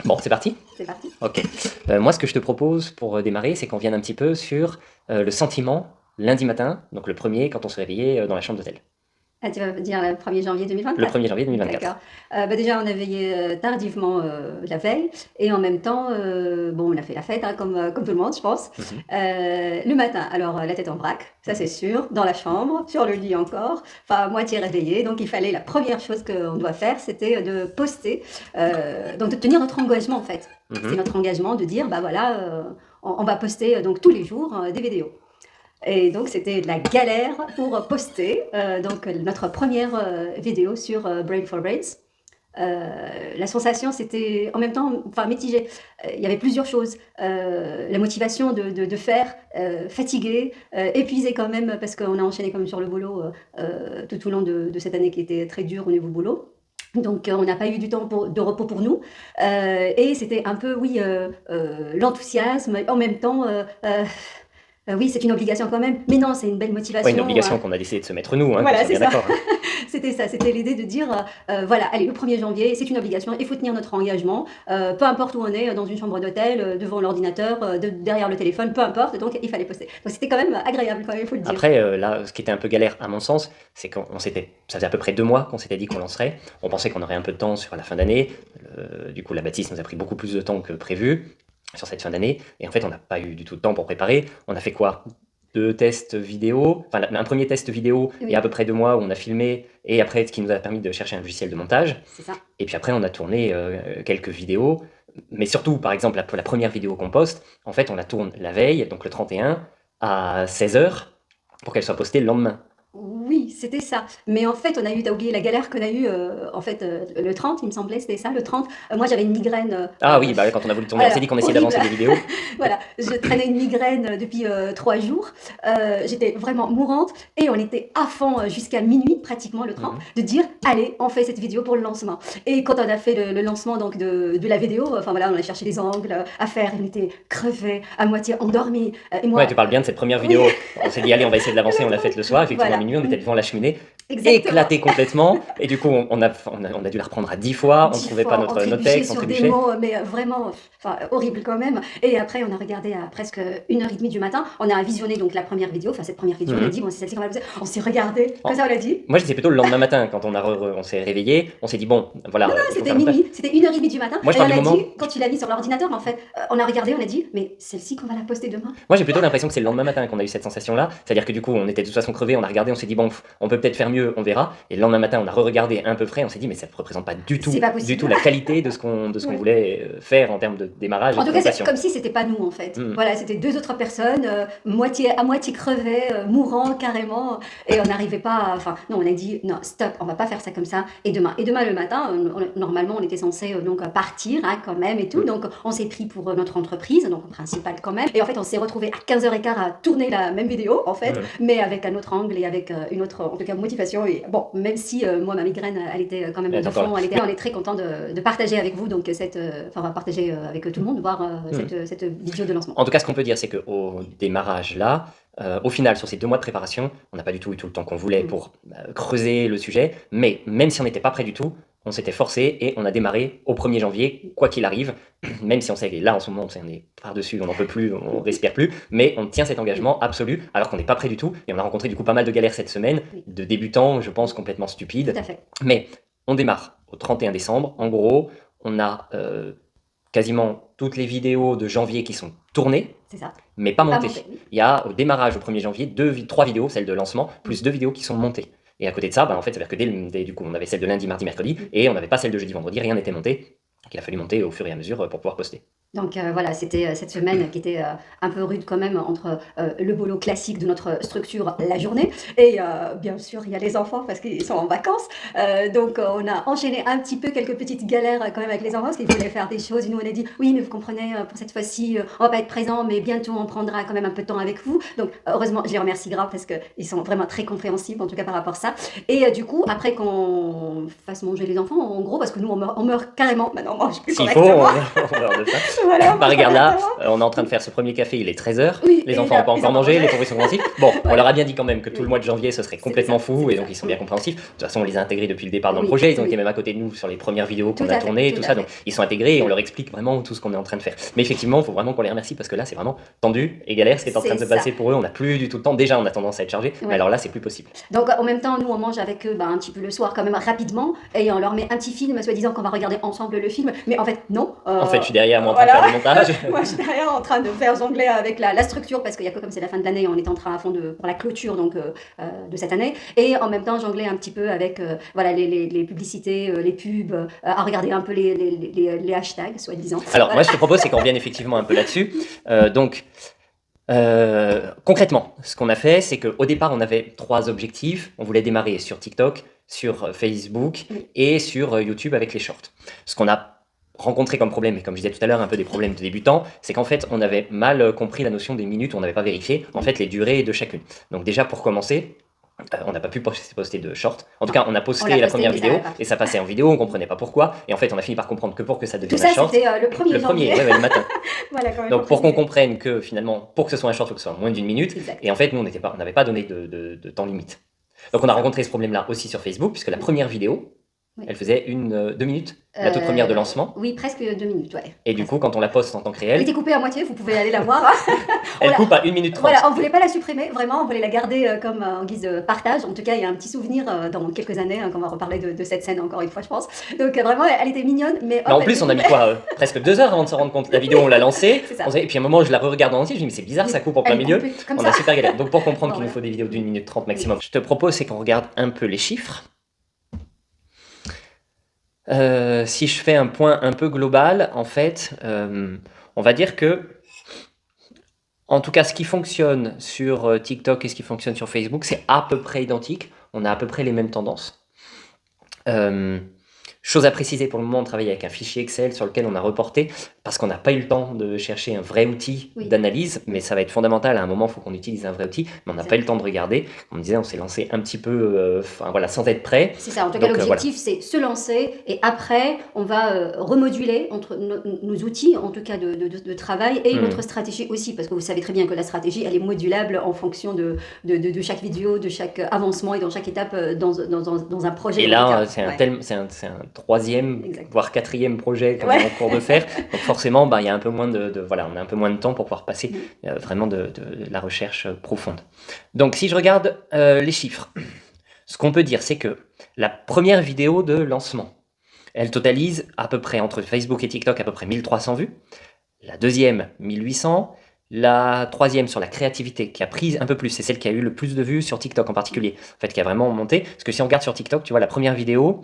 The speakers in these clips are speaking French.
Bon, c'est parti? C'est parti. Ok. Moi, ce que je te propose pour démarrer, c'est qu'on vienne un petit peu sur le sentiment lundi matin, donc le premier, quand on se réveillait dans la chambre d'hôtel. Ah, tu vas dire le 1er janvier Le 2024? 1er janvier D'accord. 2024. Déjà, on a veillé tardivement la veille et en même temps, bon, on a fait la fête, hein, comme tout le monde, je pense. Mhm. Le matin, alors la tête en vrac, ça c'est sûr, dans la chambre, sur le lit encore, enfin à moitié réveillée. Donc il fallait, la première chose qu'on doit faire, c'était de poster, donc de tenir notre engagement en fait. C'est Mhm. notre engagement de dire, bah voilà, on va poster donc tous les jours des vidéos. Et donc c'était de la galère pour poster donc notre première vidéo sur Brain for Brains. La sensation, c'était en même temps, enfin mitigé. Il y avait plusieurs choses. La motivation de faire, fatigué, épuisé quand même, parce qu'on a enchaîné comme sur le boulot tout au long de cette année qui était très dure au niveau boulot. Donc on n'a pas eu du temps de repos pour nous. Et c'était un peu, oui, l'enthousiasme, en même temps... oui, c'est une obligation quand même, mais non, c'est une belle motivation. Ouais, une obligation qu'on a décidé de se mettre nous, hein, Voilà, qu'on soit c'est bien ça. d'accord. Hein. C'était ça, c'était l'idée de dire, voilà, allez, le 1er janvier, c'est une obligation, il faut tenir notre engagement, peu importe où on est, dans une chambre d'hôtel, devant l'ordinateur, derrière le téléphone, peu importe, donc il fallait poster. Donc c'était quand même agréable, quand même, il faut le dire. Après, là, ce qui était un peu galère à mon sens, c'est ça faisait à peu près 2 mois qu'on s'était dit qu'on lancerait. On pensait qu'on aurait un peu de temps sur la fin d'année. Du coup, la bâtisse nous a pris beaucoup plus de temps que prévu sur cette fin d'année. Et en fait, on n'a pas eu du tout de temps pour préparer. On a fait quoi? 2 tests vidéo, enfin un premier test vidéo il y a à peu près 2 mois où on a filmé, et après ce qui nous a permis de chercher un logiciel de montage. C'est ça. Et puis après on a tourné quelques vidéos, mais surtout par exemple la première vidéo qu'on poste, en fait on la tourne la veille, donc le 31 à 16h pour qu'elle soit postée le lendemain. Oui, c'était ça. Mais en fait, t'as oublié la galère qu'on a eue, en fait, le 30, il me semblait, c'était ça, le 30. Moi, j'avais une migraine. Ah oui, bah quand on a voulu tourner, on s'est dit qu'on essayait horrible. d'avancer des vidéos. Voilà, je traînais une migraine depuis 3 jours. J'étais vraiment mourante et on était à fond jusqu'à minuit, pratiquement le 30, de dire, allez, on fait cette vidéo pour le lancement. Et quand on a fait le lancement donc, de la vidéo, enfin voilà, on a cherché des angles à faire, on était crevés, à moitié endormis. Et moi, Ouais, tu parles bien de cette première vidéo. On s'est dit, allez, on va essayer de l'avancer, on l'a faite le soir, effectivement voilà. à minuit, on était devant la cheminée. Exactement. Éclaté complètement, et du coup on a dû la reprendre à 10 fois, on ne trouvait pas notre texte, on sur des trébuchait. mots, mais vraiment horrible quand même. Et après on a regardé à presque 1h30 du matin, on a visionné donc la première vidéo, enfin cette première vidéo, on a dit bon c'est celle-ci qu'on va poser, on s'est regardé, comme ça on l'a dit. Moi j'étais plutôt le lendemain matin, quand on s'est réveillé, on s'est dit bon voilà. Non, c'était minuit, c'était 1h30 du matin. Moi, je et parle on du a moment... dit, quand tu l'as mis sur l'ordinateur, en fait, on a regardé, on a dit, mais celle-ci qu'on va la poster demain. Moi j'ai plutôt l'impression que c'est le lendemain matin qu'on a eu cette sensation-là, c'est-à-dire que du coup on était de toute façon crevés, on a regardé, on s'est dit bon on peut peut-être faire mieux, on verra, et le lendemain matin on a re-regardé un peu frais, on s'est dit mais ça ne représente pas du tout la qualité de ce qu'on voulait faire en termes de démarrage. En tout cas c'est comme si c'était pas nous en fait. Voilà, c'était 2 autres personnes, à moitié crevées, mourant carrément, et on n'arrivait pas, enfin non, on a dit non stop, on va pas faire ça comme ça, et demain le matin, normalement on était censé donc partir hein, quand même et tout, donc on s'est pris pour notre entreprise, donc principale quand même, et en fait on s'est retrouvé à 15h15 à tourner la même vidéo en fait, mais avec un autre angle et avec une autre en tout cas motivation, et bon même si moi ma migraine elle était quand même de fond, on est très content de partager avec vous, donc on va partager avec tout le monde, voir cette vidéo de lancement. En tout cas ce qu'on peut dire c'est qu'au démarrage là, au final, sur ces 2 mois de préparation, on n'a pas du tout eu tout le temps qu'on voulait pour creuser le sujet, mais même si on n'était pas prêt du tout, on s'était forcé et on a démarré au 1er janvier, quoi qu'il arrive, même si on sait que là en ce moment on est par-dessus, on n'en peut plus, on respire plus, mais on tient cet engagement absolu alors qu'on n'est pas prêt du tout, et on a rencontré du coup pas mal de galères cette semaine, de débutants, je pense, complètement stupides. Tout à fait. Mais on démarre au 31 décembre, en gros, on a quasiment toutes les vidéos de janvier qui sont tournées, mais pas montées. Il y a au démarrage au 1er janvier 3 vidéos, celles de lancement, plus 2 vidéos qui sont montées. Et à côté de ça, en fait, ça veut dire que du coup, on avait celle de lundi, mardi, mercredi, et on n'avait pas celle de jeudi, vendredi, rien n'était monté. qu'il a fallu monter au fur et à mesure pour pouvoir poster. Donc voilà, c'était cette semaine qui était un peu rude quand même entre le boulot classique de notre structure, la journée, et bien sûr il y a les enfants parce qu'ils sont en vacances. Donc on a enchaîné un petit peu quelques petites galères quand même avec les enfants parce qu'ils voulaient faire des choses. Et nous on a dit oui mais vous comprenez, pour cette fois-ci on va pas être présent, mais bientôt on prendra quand même un peu de temps avec vous. Donc heureusement je les remercie grave parce qu'ils sont vraiment très compréhensifs en tout cas par rapport à ça. Et du coup après qu'on fasse manger les enfants en gros, parce que nous on meurt carrément, maintenant on mange plus S'il correctement. faut, on meurt de faim. Voilà, Bah regarde là, exactement. on est en train de faire ce premier café, il est 13h, Oui, les et enfants n'ont là, pas ils encore ont mangé, mangé. les pauvres ils sont compréhensifs. Bon, on Ouais. leur a bien dit quand même que tout le Oui. mois de janvier ce serait C'est complètement ça, fou, c'est et donc ça. ils sont bien compréhensifs. De toute façon, on les a intégrés depuis le départ dans le Oui, projet, ils ont été oui. même à côté de nous sur les premières vidéos Tout qu'on a à fait, tournées, tout tout à ça, donc fait. ils sont intégrés et on Oui. leur explique vraiment tout ce qu'on est en train de faire. Mais effectivement, il faut vraiment qu'on les remercie parce que là c'est vraiment tendu et galère ce qui est en train C'est de se ça. passer pour eux, on n'a plus du tout le temps. Déjà on a tendance à être chargé, mais Ouais. alors là c'est plus possible. Donc en même temps, nous on mange avec eux un petit peu le soir quand même rapidement et on leur met un petit film, soi-disant qu'on va regarder ensemble le film, mais en fait non. En fait, je suis derrière moi en train de Voilà. faire le montage. Moi je suis derrière en train de faire jongler avec la structure parce qu'il y a que comme c'est la fin de l'année, on est en train à fond pour la clôture donc de cette année et en même temps jongler un petit peu avec voilà les publicités, les pubs, à regarder un peu les hashtags soi-disant. Alors, Voilà. moi, je te propose, c'est qu'on revienne effectivement un peu là-dessus. Donc, concrètement, ce qu'on a fait, c'est qu'au départ, on avait 3 objectifs. On voulait démarrer sur TikTok, sur Facebook Oui. et sur YouTube avec les shorts. Ce qu'on a rencontré comme problème, et comme je disais tout à l'heure, un peu des problèmes de débutants, c'est qu'en fait, on avait mal compris la notion des minutes, on n'avait pas vérifié, en fait, les durées de chacune. Donc déjà, pour commencer, on n'a pas pu poster de short. En tout cas, on a On posté l'a la posté, première mais ça vidéo va pas. et ça passait en vidéo, on comprenait pas pourquoi. Et en fait, on a fini par comprendre que pour que ça Tout devienne ça un short, c'était le 1er le premier, janvier. le matin. Voilà quand même. Donc pour qu'on préciser. comprenne que finalement, pour que ce soit un short, il faut que ce soit moins d'une minute. Exact. Et en fait, nous, on n'avait pas donné de temps limite. Donc on a rencontré ce problème-là aussi sur Facebook, puisque la première vidéo, Oui. elle faisait 2 minutes, la toute première de lancement. Oui, presque 2 minutes, ouais. Et du Presque. coup, quand on la poste en tant que Elle réelle, était coupée à moitié, vous pouvez aller la voir. elle l'a- coupe à 1 minute 30. Voilà, on voulait pas la supprimer, vraiment, on voulait la garder comme en guise de partage. En tout cas, il y a un petit souvenir dans quelques années, qu'on va reparler de cette scène encore une fois, je pense. Donc vraiment, elle était mignonne, mais... Mais hop, en elle plus, était on a mis coupée. quoi Presque 2 heures avant de se rendre compte. La vidéo, on l'a lancée, C'est ça. et puis à un moment, je la re-regarde en entier, je me dis, mais c'est bizarre, ça coupe en plein Elle est milieu. coupée comme On ça. a super galère. Donc pour comprendre Bon, qu'il nous voilà. faut des vidéos d'1 minute 30 maximum, je te propose, c'est qu'on regarde un peu les chiffres. Si je fais un point un peu global, en fait, on va dire que, en tout cas, ce qui fonctionne sur TikTok et ce qui fonctionne sur Facebook, c'est à peu près identique. On a à peu près les mêmes tendances. Chose à préciser, pour le moment, on travaille avec un fichier Excel sur lequel on a reporté, parce qu'on n'a pas eu le temps de chercher un vrai outil Oui. d'analyse, mais ça va être fondamental. À un moment, il faut qu'on utilise un vrai outil, mais on n'a pas eu le temps de regarder. On me disait, on s'est lancé un petit peu, voilà, sans être prêt. C'est ça, en tout cas, Donc, l'objectif, c'est se lancer et après, on va remoduler entre nos outils, en tout cas de travail, et notre stratégie aussi, parce que vous savez très bien que la stratégie, elle est modulable en fonction de chaque vidéo, de chaque avancement et dans chaque étape dans un projet. Et en tout là, cas. c'est un, Ouais. c'est un 3e, Exact. voire 4e projet qu'on Ouais. est en cours de faire. Donc forcément, bah, il y a un peu moins voilà, on a un peu moins de temps pour pouvoir passer vraiment de la recherche profonde. Donc si je regarde les chiffres, ce qu'on peut dire, c'est que la première vidéo de lancement, elle totalise à peu près, entre Facebook et TikTok, à peu près 1300 vues. La deuxième, 1800. La troisième sur la créativité, qui a pris un peu plus, c'est celle qui a eu le plus de vues sur TikTok en particulier, en fait, qui a vraiment monté. Parce que si on regarde sur TikTok, tu vois, la première vidéo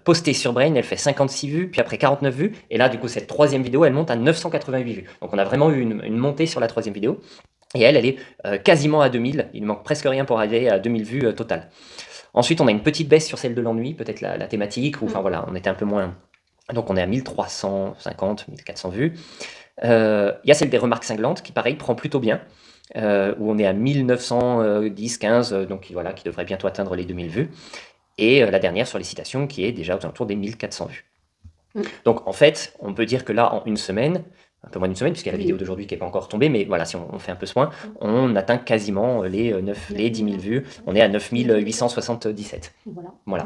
postée sur Brain, elle fait 56 vues, puis après 49 vues, et là, du coup, cette troisième vidéo, elle monte à 988 vues. Donc on a vraiment eu une montée sur la troisième vidéo, et elle est quasiment à 2000, il ne manque presque rien pour arriver à 2000 vues totales. Ensuite, on a une petite baisse sur celle de l'ennui, peut-être la thématique, ou enfin voilà, on était un peu moins... Donc on est à 1350, 1400 vues. Il y a celle des remarques cinglantes qui, pareil, prend plutôt bien, où on est à 1910, 15, donc voilà, qui devrait bientôt atteindre les 2000 vues. Et la dernière sur les citations qui est déjà aux alentours des 1400 vues. Donc en fait, on peut dire que là, en une semaine, un peu moins d'une semaine, puisqu'il y a la vidéo d'aujourd'hui qui n'est pas encore tombée, mais voilà, si on fait un peu soin, on atteint quasiment les 10 000 vues. On est à 9877. Voilà.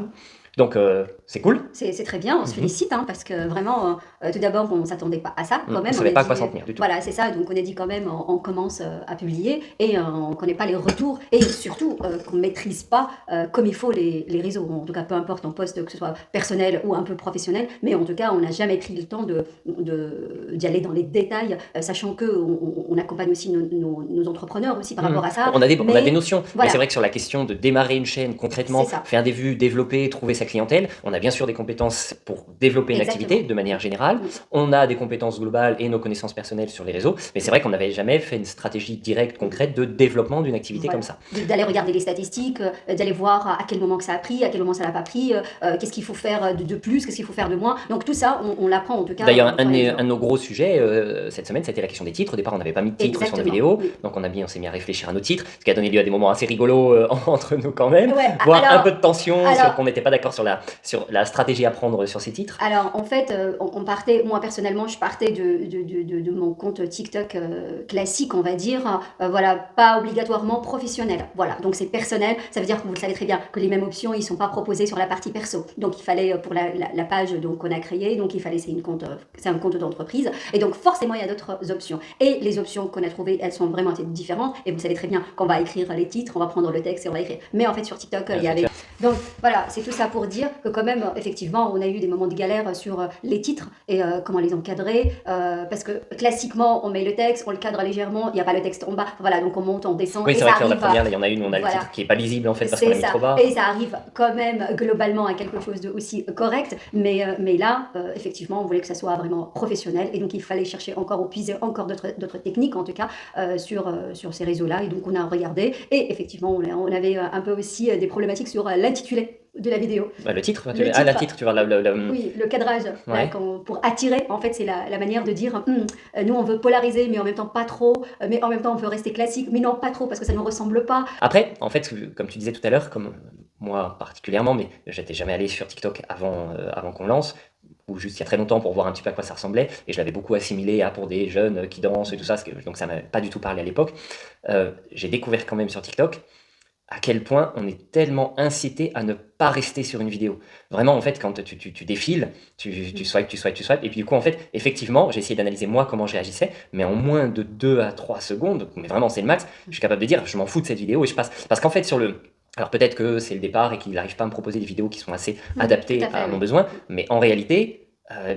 Donc c'est cool. C'est très bien, on se félicite, parce que vraiment, tout d'abord, on ne s'attendait pas à ça quand même. On ne savait pas à quoi s'en tenir du tout. Voilà, c'est ça, donc on a dit quand même, on commence à publier et on ne connaît pas les retours et surtout qu'on ne maîtrise pas comme il faut les réseaux. En tout cas, peu importe, on poste que ce soit personnel ou un peu professionnel, mais en tout cas, on n'a jamais pris le temps d'y aller dans les détails, sachant qu'on accompagne aussi nos entrepreneurs aussi par rapport à ça. On a des notions, voilà. mais c'est vrai que sur la question de démarrer une chaîne concrètement, faire des vues, développer, trouver sa clientèle, on a bien sûr des compétences pour développer une activité de manière générale, on a des compétences globales et nos connaissances personnelles sur les réseaux, mais c'est vrai qu'on n'avait jamais fait une stratégie directe, concrète de développement d'une activité comme ça. D'aller regarder les statistiques, d'aller voir à quel moment que ça a pris, à quel moment ça n'a pas pris, qu'est-ce qu'il faut faire de plus, qu'est-ce qu'il faut faire de moins, donc tout ça on l'apprend en tout cas. D'ailleurs un de nos gros sujets cette semaine, c'était la question des titres. Au départ on n'avait pas mis de titre sur nos vidéos, donc on s'est mis à réfléchir à nos titres, ce qui a donné lieu à des moments assez rigolos entre nous quand même, voire un peu de tension sur qu'on n'était pas d'accord sur la stratégie à prendre sur ces titres. Alors, en fait, on partait, moi personnellement, je partais de mon compte TikTok classique, on va dire, voilà, pas obligatoirement professionnel. Voilà, donc c'est personnel, ça veut dire que vous le savez très bien, que les mêmes options, ils sont pas proposées sur la partie perso. Donc, il fallait, pour la page donc, qu'on a créée, donc il fallait, c'est un compte d'entreprise, et donc forcément, il y a d'autres options. Et les options qu'on a trouvées, elles sont vraiment différentes, et vous savez très bien qu'on va écrire les titres, on va prendre le texte et on va écrire. Mais en fait, sur TikTok, il y avait... Donc, voilà, c'est tout ça pour dire que quand même, effectivement, on a eu des moments de galère sur les titres et comment les encadrer, parce que classiquement, on met le texte, on le cadre légèrement, il n'y a pas le texte en bas, voilà, donc on monte, on descend. Oui, et c'est ça vrai que sur la arrive première, il y en a une où on a le voilà. titre qui est pas lisible en fait parce qu'on C'est l'a mis ça. trop bas. Et ça arrive quand même globalement à quelque chose de aussi correct, mais là, effectivement, on voulait que ça soit vraiment professionnel et donc il fallait chercher encore ou puiser encore d'autres techniques en tout cas sur ces réseaux-là. Et donc on a regardé et effectivement on avait un peu aussi des problématiques sur l'intitulé de la vidéo. Bah, le titre, Le ah, la titre. titre, tu vois, Oui, le cadrage, là, Ouais. pour attirer, en fait, c'est la manière de dire, nous on veut polariser, mais en même temps pas trop, mais en même temps on veut rester classique, mais non pas trop parce que ça ne nous ressemble pas. Après, en fait, comme tu disais tout à l'heure, comme moi particulièrement, mais j'étais jamais allé sur TikTok avant qu'on lance, ou juste il y a très longtemps pour voir un petit peu à quoi ça ressemblait, et je l'avais beaucoup assimilé à pour des jeunes qui dansent et tout ça, donc ça m'avait pas du tout parlé à l'époque. J'ai découvert quand même sur TikTok à quel point on est tellement incité à ne pas rester sur une vidéo. Vraiment, en fait, quand tu défiles, tu swipes, et puis du coup, en fait, effectivement, j'ai essayé d'analyser moi comment je réagissais, mais en moins de 2 à 3 secondes, mais vraiment c'est le max, je suis capable de dire, je m'en fous de cette vidéo et je passe. Parce qu'en fait, alors peut-être que c'est le départ et qu'il n'arrive pas à me proposer des vidéos qui sont assez adaptées tout à fait, à mon oui. besoin, mais en réalité,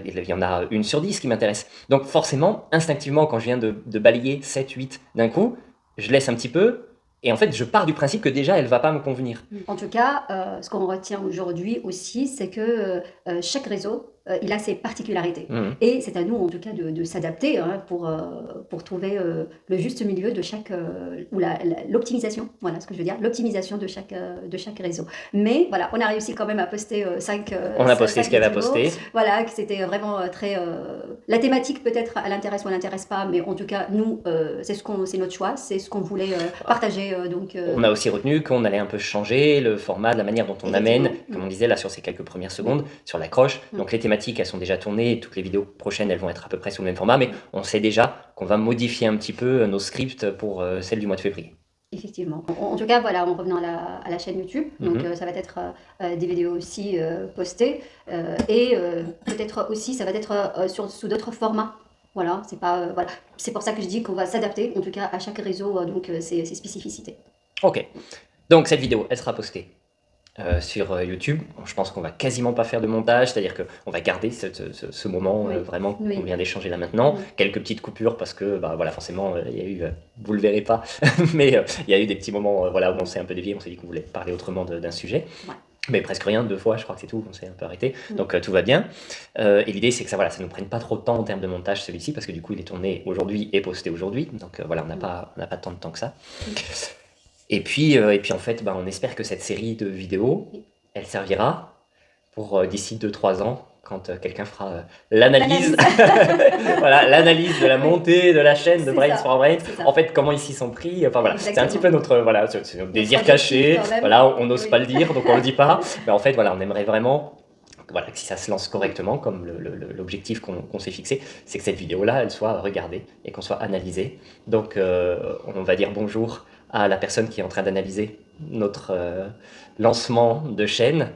il y en a 1 sur 10 qui m'intéresse. Donc forcément, instinctivement, quand je viens de balayer 7, 8 d'un coup, je laisse un petit peu, et en fait, je pars du principe que déjà, elle va pas me convenir. En tout cas, ce qu'on retient aujourd'hui aussi, c'est que chaque réseau, il a ses particularités. Mhm. Et c'est à nous, en tout cas, de s'adapter hein, pour trouver le juste milieu de chaque, ou l'optimisation, voilà ce que je veux dire, l'optimisation de chaque réseau. Mais voilà, on a réussi quand même à poster 5 On a posté ce qu'il y avait à poster. Voilà, que c'était vraiment très... la thématique peut-être elle intéresse ou elle n'intéresse pas, mais en tout cas, nous, c'est notre choix, c'est ce qu'on voulait partager. On a aussi retenu qu'on allait un peu changer le format, la manière dont on amène, Effectivement. comme on disait là sur ces quelques premières secondes, sur l'accroche. Donc les thématiques, elles sont déjà tournées, et toutes les vidéos prochaines, elles vont être à peu près sous le même format, mais on sait déjà qu'on va modifier un petit peu nos scripts pour celle du mois de février. Effectivement. En tout cas, voilà, en revenant à la chaîne YouTube, donc ça va être des vidéos aussi postées et peut-être aussi ça va être sous d'autres formats. Voilà, c'est pas voilà, c'est pour ça que je dis qu'on va s'adapter, en tout cas à chaque réseau, donc ses spécificités. Ok, donc cette vidéo, elle sera postée sur YouTube. Bon, je pense qu'on va quasiment pas faire de montage, c'est-à-dire qu'on va garder ce moment Oui. vraiment qu'on Oui. vient d'échanger là maintenant. Oui. Quelques petites coupures parce que bah, voilà, forcément, il y a eu, vous le verrez pas, mais il y a eu des petits moments voilà, où on s'est un peu dévié, on s'est dit qu'on voulait parler autrement d'un sujet. Ouais. Mais presque rien, 2 fois, je crois que c'est tout, on s'est un peu arrêté. Donc tout va bien. Et l'idée, c'est que ça ne nous prenne pas trop de temps en termes de montage, celui-ci, parce que du coup, il est tourné aujourd'hui et posté aujourd'hui. Donc voilà, on n'a pas tant de temps que ça. Et puis en fait, bah, on espère que cette série de vidéos, elle servira pour d'ici 2-3 ans, quand quelqu'un fera l'analyse voilà, l'analyse de la montée de la chaîne de C'est Brains ça, for Brains. c'est ça. En fait, comment ils s'y sont pris. Enfin voilà, c'est un petit peu Exactement. c'est notre désir objectif, caché. quand même. Voilà, on n'ose Oui. pas le dire, donc on le dit pas. Mais en fait, voilà, on aimerait vraiment voilà, que si ça se lance correctement, comme l'objectif qu'on s'est fixé, c'est que cette vidéo-là, elle soit regardée et qu'on soit analysée. Donc, on va dire bonjour à la personne qui est en train d'analyser notre lancement de chaîne,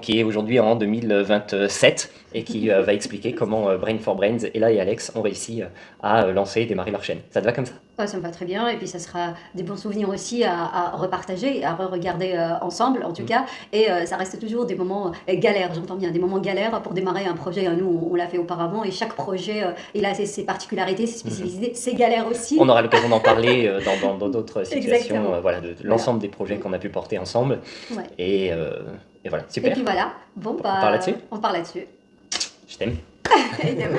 qui est aujourd'hui en 2027, et qui va expliquer comment Brain for Brains, Ella et Alex ont réussi à lancer et démarrer leur chaîne. Ça te va comme ça? Ouais, ça me va très bien, et puis ça sera des bons souvenirs aussi à repartager, à re-regarder ensemble en tout cas, et ça reste toujours des moments galères, j'entends bien, des moments galères pour démarrer un projet. Nous, on l'a fait auparavant, et chaque projet, il a ses particularités, ses spécificités, ses galères aussi. On aura l'occasion d'en parler dans d'autres situations, Exactement. voilà, de l'ensemble des projets qu'on a pu porter ensemble. Ouais. Et voilà, super. Et puis voilà, bon, On part là-dessus. on part là-dessus. Je t'aime. Évidemment.